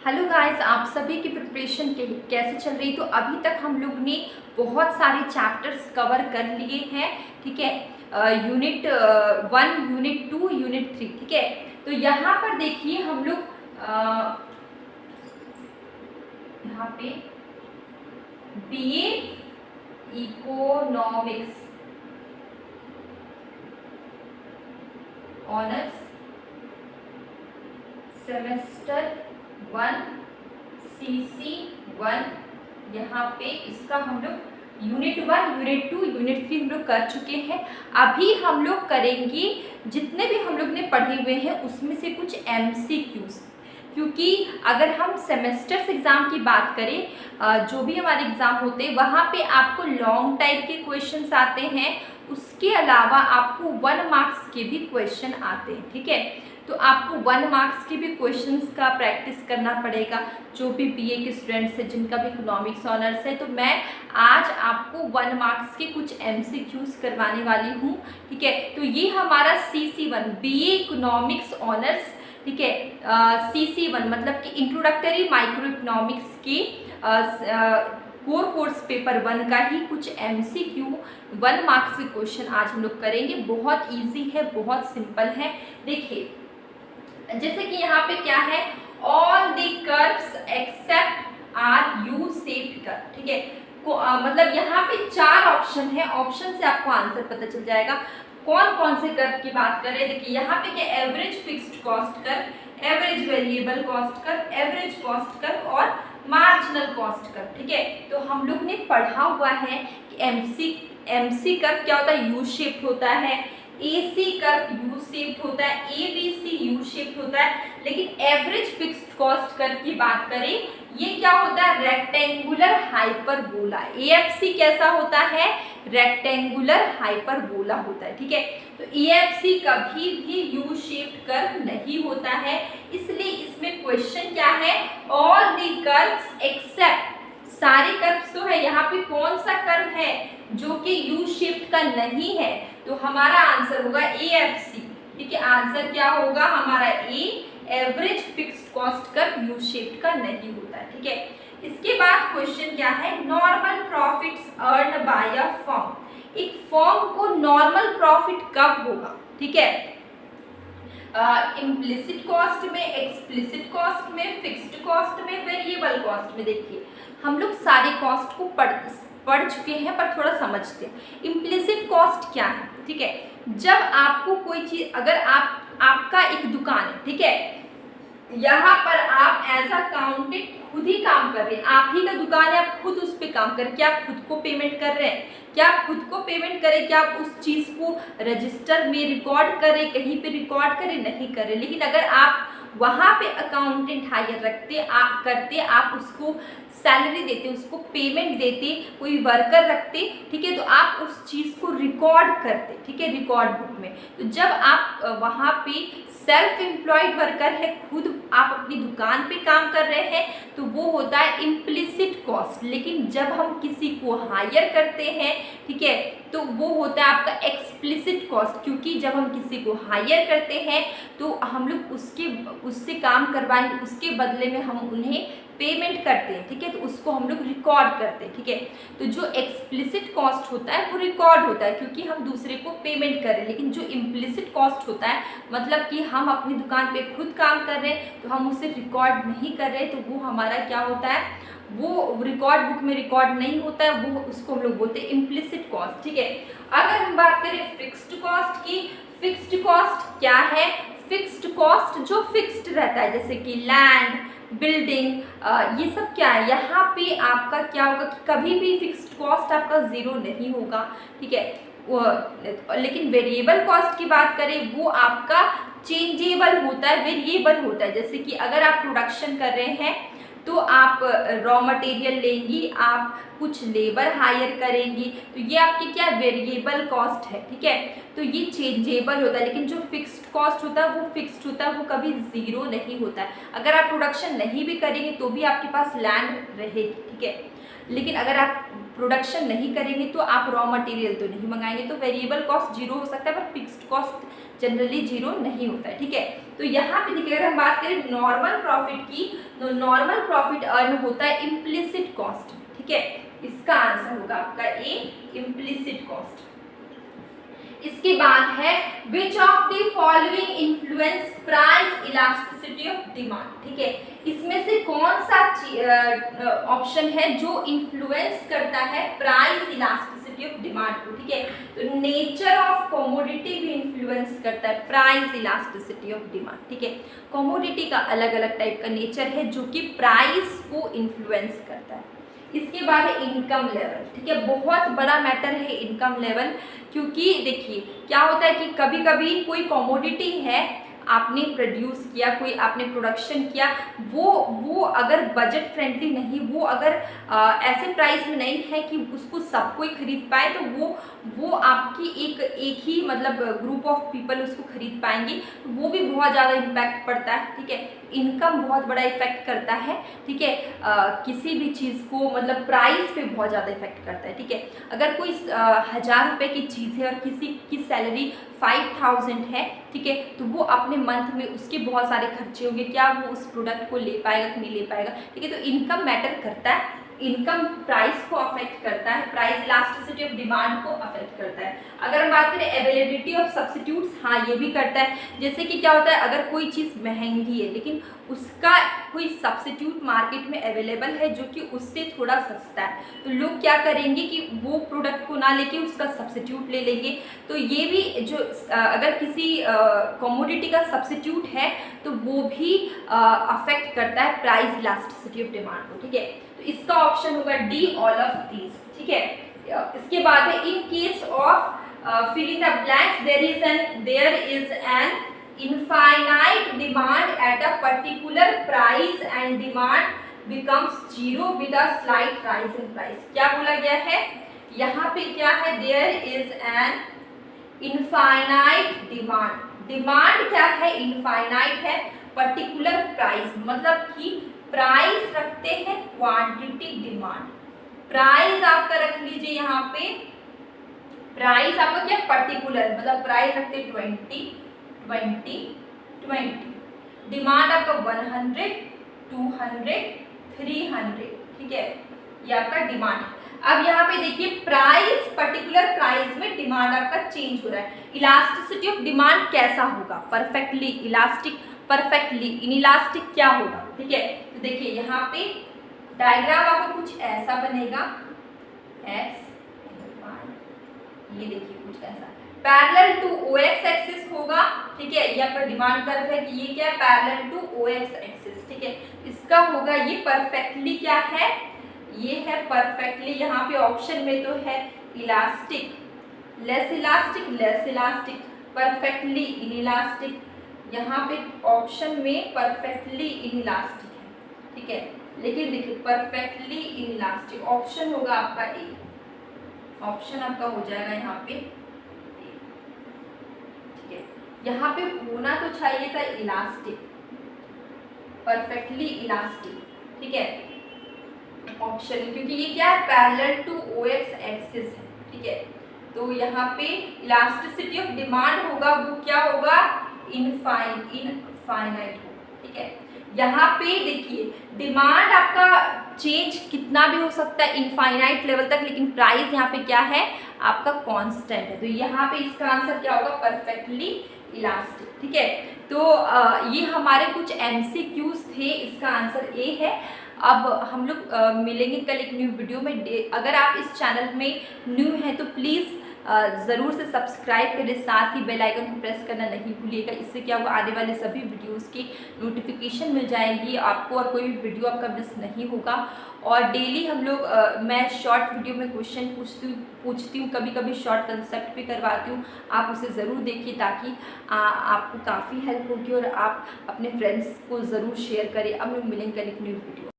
Hello guys, आप सभी की प्रिपरेशन कैसे चल रही। तो अभी तक हम लोग ने बहुत सारे चैप्टर्स कवर कर लिए हैं। ठीक है, यूनिट 1, यूनिट 2, यूनिट 3। ठीक है, तो यहाँ पर देखिए हम लोग यहाँ पे BA economics honours semester 1 CC1, यहाँ पे इसका हम लोग यूनिट 1, यूनिट 2, यूनिट 3 हम लोग कर चुके हैं। अभी हम लोग करेंगे जितने भी हम लोग ने पढ़े हुए हैं उसमें से कुछ MCQs, क्योंकि अगर हम सेमेस्टर्स एग्ज़ाम की बात करें, जो भी हमारे एग्ज़ाम होते हैं वहाँ पे आपको लॉन्ग टाइप के क्वेश्चंस आते हैं, उसके अलावा आपको 1 मार्क्स के भी क्वेश्चन आते हैं। ठीक है, तो आपको 1 मार्क्स के भी क्वेश्चंस का प्रैक्टिस करना पड़ेगा। जो भी BA के स्टूडेंट्स हैं जिनका भी इकोनॉमिक्स ऑनर्स है, तो मैं आज आपको 1 मार्क्स के कुछ MCQs करवाने वाली हूँ। ठीक है, तो ये हमारा CC1 BA इकोनॉमिक्स ऑनर्स, ठीक है, CC1 मतलब कि इंट्रोडक्टरी माइक्रो इकोनॉमिक्स की कोर कोर्स पेपर 1 का ही कुछ MCQ 1 मार्क्स के क्वेश्चन आज हम लोग करेंगे। बहुत इजी है, बहुत सिंपल है। देखिए, जैसे कि यहाँ पे क्या है, all the curves except are U shaped curve. ठीक है, मतलब यहाँ पे 4 ऑप्शन है, ऑप्शन से आपको आंसर पता चल जाएगा कौन कौन से कर्व की बात करें। देखिए यहाँ पे क्या, average fixed cost curve, average variable cost curve, average cost curve और मार्जिनल कॉस्ट कर्व। ठीक है, तो हम लोग ने पढ़ा हुआ है कि MC कर्व क्या होता है, यू शेप्ड होता है, AC कर्व यू शेप्ड होता है, ABC यू शेप्ड होता है। लेकिन एवरेज फिक्स्ड कॉस्ट कर्व की बात करें, ये क्या होता है, रेक्टेंगुलर हाइपरबोला। AFC कैसा होता है, रेक्टेंगुलर हाइपरबोला होता है। ठीक है, तो AFC कभी भी यू शेप्ड कर्व नहीं होता है, इसलिए इसमें क्वेश्चन क्या है, ऑल द कर्व्स एक्सेप्ट, सारे कर्व्स तो है, यहाँ पे कौन सा कर्व है जो कि यू शेप्ड का नहीं है, तो हमारा आंसर होगा AFC। ठीक है, आंसर क्या होगा हमारा A, average fixed cost curve U shaped का नहीं होता है। ठीक है, इसके बाद क्वेश्चन क्या है, normal profits earn by a firm. एक फर्म को नॉर्मल प्रॉफिट कब होगा। ठीक है, इम्प्लिसिट कॉस्ट में, एक्सप्लिसिट कॉस्ट में, फिक्स्ड कॉस्ट में, वेरिएबल कॉस्ट में। देखिए हम लोग सारे कॉस्ट को पढ़ चुके हैं, पर थोड़ा समझते हैं। इम्प्लिसिट कॉस्ट क्या है। ठीक है, जब आपको कोई चीज़, अगर आपका एक दुकान है, ठीक है, यहाँ पर आप एज अकाउंटेंट खुद ही काम कर रहे हैं, आप ही का दुकान है, आप खुद उस पर काम कर रहे हैं, क्या आप खुद को पेमेंट कर रहे हैं, क्या आप खुद को पेमेंट करें, क्या आप उस चीज़ को रजिस्टर में रिकॉर्ड करें, कहीं पे रिकॉर्ड करें, नहीं करें। लेकिन अगर आप वहाँ पे अकाउंटेंट हायर करते, आप उसको सैलरी देते, उसको पेमेंट देते, कोई वर्कर रखते, ठीक है, तो आप उस चीज़ को रिकॉर्ड करते, ठीक है, रिकॉर्ड बुक में। तो जब आप वहाँ पे सेल्फ एम्प्लॉयड वर्कर है, खुद आप अपनी दुकान पे काम कर रहे हैं, तो वो होता है इम्प्लिसिट कॉस्ट। लेकिन जब हम किसी को हायर करते हैं, ठीक है, तो वो होता है आपका एक्सप्लिसिट कॉस्ट, क्योंकि जब हम किसी को हायर करते हैं तो हम लोग उससे काम करवाएंगे, उसके बदले में हम उन्हें पेमेंट करते हैं। ठीक है, तो उसको हम लोग रिकॉर्ड करते हैं। ठीक है, तो जो एक्सप्लिसिट कॉस्ट होता है वो रिकॉर्ड होता है, क्योंकि हम दूसरे को पेमेंट कर रहे हैं। लेकिन जो इम्प्लिसिट कॉस्ट होता है, मतलब कि हम अपनी दुकान पे खुद काम कर रहे हैं, तो हम उसे रिकॉर्ड नहीं कर रहे, तो वो हमारा क्या होता है, वो रिकॉर्ड बुक में रिकॉर्ड नहीं होता है, वो उसको हम लोग बोलते हैं इम्प्लिसिट कॉस्ट। ठीक है, अगर हम बात करें फिक्स्ड कॉस्ट की, फिक्स्ड कॉस्ट क्या है, फिक्स्ड कॉस्ट जो फिक्स्ड रहता है, जैसे कि लैंड, बिल्डिंग, ये सब क्या है, यहाँ पे आपका क्या होगा कि कभी भी फिक्स्ड कॉस्ट आपका ज़ीरो नहीं होगा। ठीक है, लेकिन वेरिएबल कॉस्ट की बात करें, वो आपका चेंजेबल होता है, वेरिएबल होता है। जैसे कि अगर आप प्रोडक्शन कर रहे हैं तो आप रॉ मटेरियल लेंगी, आप कुछ लेबर हायर करेंगी, तो ये आपकी क्या वेरिएबल कॉस्ट है। ठीक है, तो ये चेंजेबल होता है। लेकिन जो फिक्स्ड कॉस्ट होता है वो फिक्स्ड होता है, वो कभी ज़ीरो नहीं होता है। अगर आप प्रोडक्शन नहीं भी करेंगे तो भी आपके पास लैंड रहेगी। ठीक है, लेकिन अगर आप प्रोडक्शन नहीं करेंगे तो आप रॉ मटेरियल तो नहीं मंगाएंगे, तो वेरिएबल कॉस्ट जीरो हो सकता है पर फिक्स्ड कॉस्ट जनरली जीरो नहीं होता है, ठीक है। तो यहाँ पे देखिए, अगर हम बात करें नॉर्मल प्रॉफिट की, तो नॉर्मल प्रॉफिट अर्न होता है इम्प्लिसिट कॉस्ट, ठीक है। इसका आंसर होगा आपका ए, इम्प्लिसिट कॉस्ट। इसके बाद है which of the following influence price elasticity of demand, ठीक है। इसमें से कौन सा ऑप्शन है जो इन्फ्लुएंस करता है प्राइस इलास्टिसिटी ऑफ डिमांड को, ठीक है। तो नेचर ऑफ कमोडिटी भी इन्फ्लुएंस करता है प्राइस इलास्टिसिटी ऑफ डिमांड, ठीक है। कमोडिटी का अलग अलग टाइप का नेचर है जो कि प्राइस को इन्फ्लुएंस करता है। इसके बाद है इनकम लेवल, ठीक है। बहुत बड़ा मैटर है इनकम लेवल, क्योंकि देखिए क्या होता है कि कभी कभी कोई कमोडिटी है, आपने प्रोड्यूस किया, कोई आपने प्रोडक्शन किया, वो अगर बजट फ्रेंडली नहीं, वो अगर ऐसे प्राइस में नहीं है कि उसको सब कोई खरीद पाए, तो वो आपकी एक ही मतलब ग्रुप ऑफ पीपल उसको खरीद पाएंगे, तो वो भी बहुत ज़्यादा इम्पैक्ट पड़ता है, ठीक है। इनकम बहुत बड़ा इफेक्ट करता है, ठीक है। किसी भी चीज़ को मतलब प्राइस पे बहुत ज़्यादा इफेक्ट करता है, ठीक है। अगर कोई 1000 रुपये की चीज़ है और किसी की सैलरी 5000 है, ठीक है, तो वो अपने मंथ में उसके बहुत सारे खर्चे होंगे, क्या वो उस प्रोडक्ट को ले पाएगा कि नहीं ले पाएगा, ठीक है। तो इनकम मैटर करता है, इनकम प्राइस को अफेक्ट करता है, प्राइस इलास्टिसिटी ऑफ डिमांड को अफेक्ट करता है। अगर हम बात करें अवेलेबिलिटी ऑफ सब्स्टिट्यूट्स, हाँ ये भी करता है। जैसे कि क्या होता है, अगर कोई चीज़ महंगी है लेकिन उसका कोई सब्स्टिट्यूट मार्केट में अवेलेबल है जो कि उससे थोड़ा सस्ता है, तो लोग क्या करेंगे कि वो प्रोडक्ट को ना लेके उसका सब्स्टिट्यूट ले लेंगे। तो ये भी जो अगर किसी कमोडिटी का सब्स्टिट्यूट है तो वो भी अफेक्ट करता है प्राइस इलास्टिसिटी ऑफ डिमांड को, ठीक है। तो इसका ऑप्शन होगा डी, ऑल ऑफ दीज, ठीक है। इसके बाद है in case of filling the blanks there is an infinite demand at a particular price and demand becomes zero with a slight rise in price। क्या बोला गया है यहाँ पे, क्या है, there is an infinite demand, demand क्या है, इनफाइनाइट है, पर्टिकुलर प्राइस मतलब कि प्राइस रखते हैं क्वांटिटी डिमांड, प्राइस आपका रख लीजिए यहाँ पे, प्राइस आपका क्या पर्टिकुलर मतलब प्राइस रखते 20, डिमांड आपका 100, 200, 300, ठीक है, ये आपका डिमांड है। अब यहाँ पे देखिए प्राइस, पर्टिकुलर प्राइस में डिमांड आपका चेंज हो रहा है। इलास्टिसिटी ऑफ डिमांड कैसा होगा, परफेक्टली इलास्टिक, परफेक्टली इनइलास्टिक क्या होगा, ठीक है। तो देखिए यहाँ पे डायग्राम आपका कुछ ऐसा बनेगा, एक्स ये देखिए कुछ ऐसा पैरेलल टू OX एक्सिस होगा, ठीक है। ये आपका डिमांड कर्व है कि ये क्या है, पैरेलल टू OX एक्सिस, ठीक है। इसका होगा ये परफेक्टली क्या है, ये है परफेक्टली, यहाँ पे ऑप्शन में तो है elastic, less elastic, perfectly inelastic, यहाँ पे ऑप्शन में परफेक्टली इनइलास्टिक है, ठीक है। लेकिन देखिए परफेक्टली इनइलास्टिक ऑप्शन होगा आपका ए, ऑप्शन आपका हो जाएगा यहाँ पे, ठीक है। यहाँ पे होना तो चाहिए था इलास्टिक, परफेक्टली इलास्टिक, ठीक है, ऑप्शन, क्योंकि ये क्या है पैरेलल टू OX एक्सिस है, ठीक है। तो यहाँ पे इलास्टिसिटी ऑफ डिमांड होगा वो क्या होगा, इनफाइनाइट होगा, ठीक है। यहाँ पे देखिए डिमांड आपका चेंज कितना भी हो सकता है इनफाइनाइट लेवल तक, लेकिन प्राइस यहाँ पे क्या है आपका कांस्टेंट है, तो यहाँ पे इसका आंसर क्या होगा, परफेक्टली इलास्टिक, ठीक है। तो ये हमारे कुछ MCQs थे, इसका आंसर ए है। अब हम लोग मिलेंगे कल एक न्यू वीडियो में। अगर आप इस चैनल में न्यू हैं तो प्लीज़ ज़रूर से सब्सक्राइब करें, साथ ही बेल आइकन को प्रेस करना नहीं भूलिएगा। इससे क्या होगा, आने वाले सभी वीडियोस की नोटिफिकेशन मिल जाएगी आपको और कोई भी वीडियो आपका मिस नहीं होगा। और डेली हम लोग मैं शॉर्ट वीडियो में क्वेश्चन पूछती हूँ, कभी कभी शॉर्ट कंसेप्ट भी करवाती हूँ, आप उसे ज़रूर देखिए ताकि आपको काफ़ी हेल्प होगी और आप अपने फ्रेंड्स को ज़रूर शेयर करें। अब लोग मिलेंगे कल एक न्यू वीडियो।